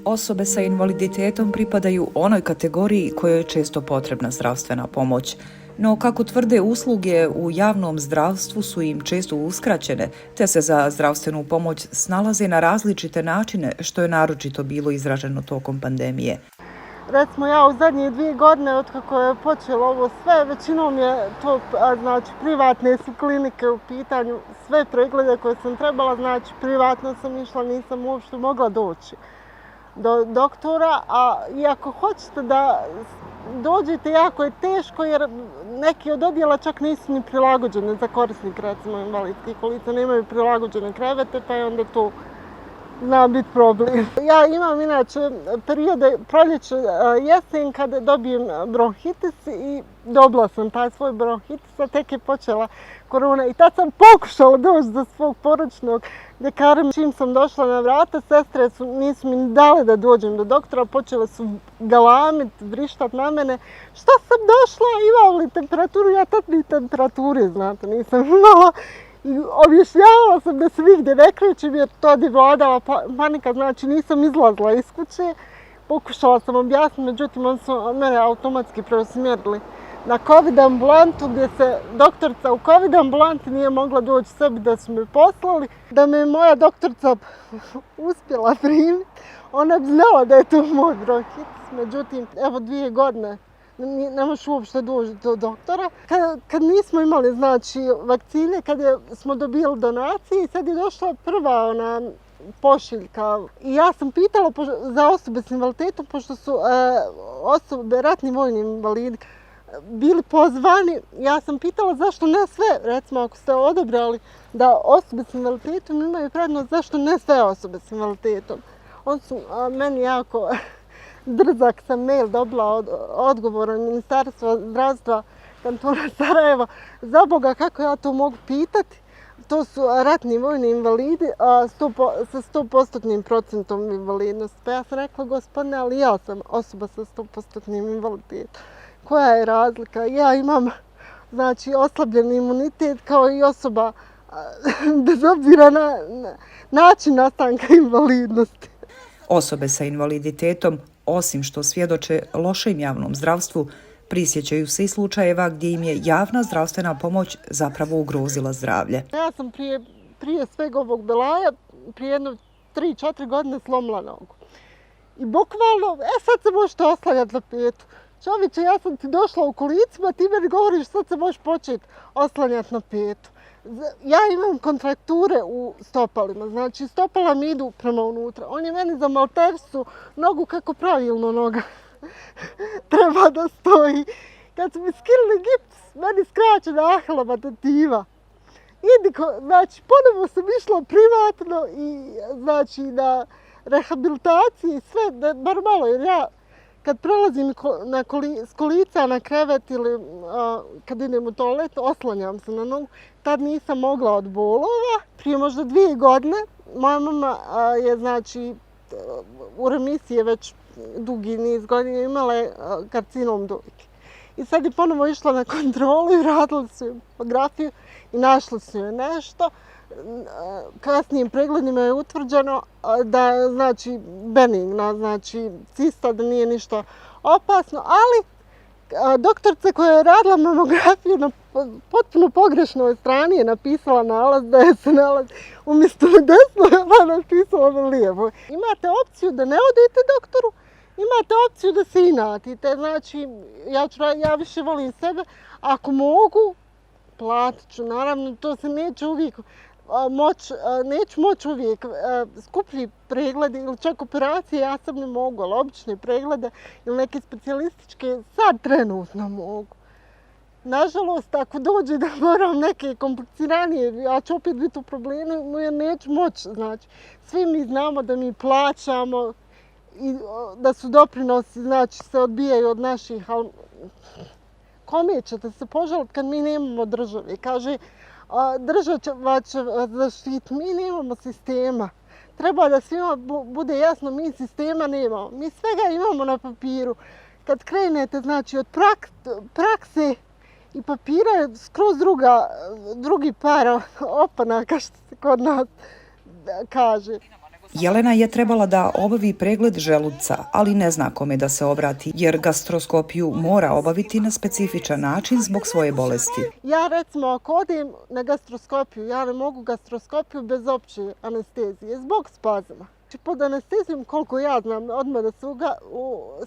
Osobe sa invaliditetom pripadaju onoj kategoriji kojoj je često potrebna zdravstvena pomoć. No, kako tvrde, usluge u javnom zdravstvu su im često uskraćene, te se za zdravstvenu pomoć snalaze na različite načine, što je naročito bilo izraženo tokom pandemije. Recimo ja u zadnje 2 godine od kako je počelo ovo sve, većinom je to znači privatne su klinike u pitanju, sve preglede koje sam trebala, znači privatno sam išla, nisam uopšte mogla doći do doktora, a i ako hoćete da dođete, jako je teško jer neki od odjela čak nisu ni prilagođene za korisnike, recimo invalidskih kolica, nemaju prilagođene krevete, pa je onda to zna biti problem. Ja imam inače periode proljeće, jesen kad dobijem bronhitis i dobila sam taj svoj bronhitis, a tek je počela korona i tad sam pokušala doći do svog poručnog ljekara. Čim sam došla na vrata, sestre nisu mi dale da dođem do doktora, počele su galamit, vrištat na mene. Šta sam došla, imam li temperaturu? Ja tad ni temperature, znate, nisam imala. I objašnjavala sam da se nigdje ne krećem jer to je vladala panika, znači nisam izlazila iz kuće. Pokušala sam objasniti, međutim oni su mene automatski preusmjerili na COVID ambulantu gdje se doktorica u COVID ambulanti nije mogla doći sebi da su me poslali. Da me moja doktorica uspjela primiti, ona bi znala da je to moj bronhitis, međutim evo 2 godine ne možeš uopšte doći do doktora. Kad nismo imali znači vakcine, kad smo dobili donacije, sad je došla prva ona pošiljka. I ja sam pitala za osobe s invaliditetom, pošto su osobe, ratni vojni invalidi, bili pozvani. Ja sam pitala zašto ne sve, recimo ako ste odabrali da osobe s invaliditetom imaju prednost, zašto ne sve osobe s invaliditetom. Oni su meni jako drzak sam mail dobila od odgovora Ministarstva zdravstva kantona Sarajeva. Za Boga, kako ja to mogu pitati? To su ratni vojni invalidi sa 100% invalidnosti. Pa ja sam rekla, gospodine, ali ja sam osoba sa 100% invaliditetom. Koja je razlika? Ja imam znači oslabljeni imunitet kao i osoba bez obzira na način nastanka invalidnosti. Osobe sa invaliditetom, osim što svjedoče lošem javnom zdravstvu, prisjećaju se i slučajeva gdje im je javna zdravstvena pomoć zapravo ugrozila zdravlje. Ja sam prije svega ovog belaja, prije jedno 3-4 godine slomila nogu. I bukvalno, sad se možete oslanjati na petu. Čovječe, ja sam ti došla u kolicima, ti meni govoriš sad se možeš početi oslanjati na petu. Ja imam kontrakture u stopalima, znači stopala mi idu prema unutra. On je meni za maltersu nogu kako pravilno noga treba da stoji. Kad su mi skinuli gips, meni skraćena ahlova tetiva. Znači, ponovo sam išla privatno i znači na rehabilitaciji i sve normalno, jer ja kad prelazim s kolica na krevet ili kad idem u toalet, oslanjam se na nogu. Tad nisam mogla od bolova. Prije možda 2 godine moja mama je znači u remisiji već dugi niz godina, imala je karcinom dojke. I sad je ponovo išla na kontrolu i radila su joj fotografiju i našla su joj nešto. Kasnijim pregledima je utvrđeno da je znači benigna, znači cista, da nije ništa opasno, ali doktorica koja je radila mamografiju na potpuno pogrešnoj strani je napisala nalaz da je se nalaz umjesto na desnoj, ona napisala na lijevoj. Imate opciju da ne odete doktoru, imate opciju da se inatite, znači ja više volim sebe, ako mogu, platit ću, naravno to se neće uvijek neću moći uvijek skuplji pregledi ili čak operacije, ja sam ne mogu, ali obične preglede ili neke specijalističke sad trenutno mogu. Nažalost, ako dođe da moram neke kompliciranije, ja ću opet biti u problemu jer neću moći. Znači, svi mi znamo da mi plaćamo i da su doprinosi, znači se odbijaju od naših, ali kome ćete se požaliti kad mi nemamo države? Kaže, država će zaštiti, mi nemamo sistema. Treba da svima bude jasno, mi sistema nemamo. Mi svega imamo na papiru. Kad krenete znači, od prakse i papira je skroz drugi par opanaka, što se kod nas kaže. Jelena je trebala da obavi pregled želuca, ali ne zna kome da se obrati, jer gastroskopiju mora obaviti na specifičan način zbog svoje bolesti. Ja recimo ako odem na gastroskopiju, ja ne mogu gastroskopiju bez opće anestezije, zbog spazma. Pod anestezijom, koliko ja znam, odmah da se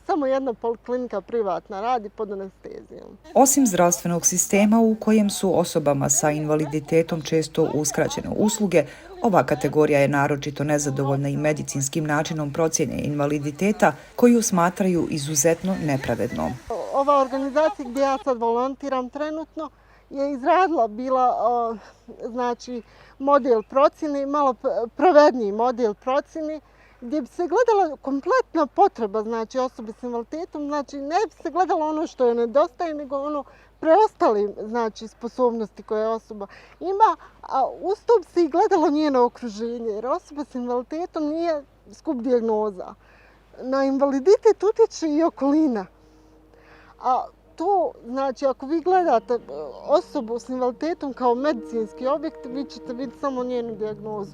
samo jedna poliklinika privatna radi pod anestezijom. Osim zdravstvenog sistema u kojem su osobama sa invaliditetom često uskraćene usluge, ova kategorija je naročito nezadovoljna i medicinskim načinom procjene invaliditeta koju smatraju izuzetno nepravednom. Ova organizacija gdje ja sad volontiram trenutno je izradila bila znači model procjene, malo pravedniji model procjene gdje bi se gledala kompletna potreba znači osobe s invaliditetom, znači ne bi se gledalo ono što je nedostaje, nego ono preostali znači sposobnosti koje osoba ima, a uz to bi se i gledalo njeno okruženje, jer osoba s invaliditetom nije skup dijagnoza. Na invaliditet utječe i okolina. A to, znači, ako vi gledate osobu s invaliditetom kao medicinski objekt, vi ćete vidjeti samo njenu dijagnozu.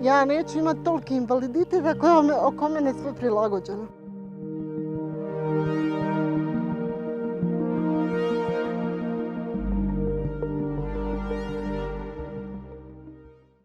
Ja neću imati toliki invaliditet ako je oko mene sve prilagođeno.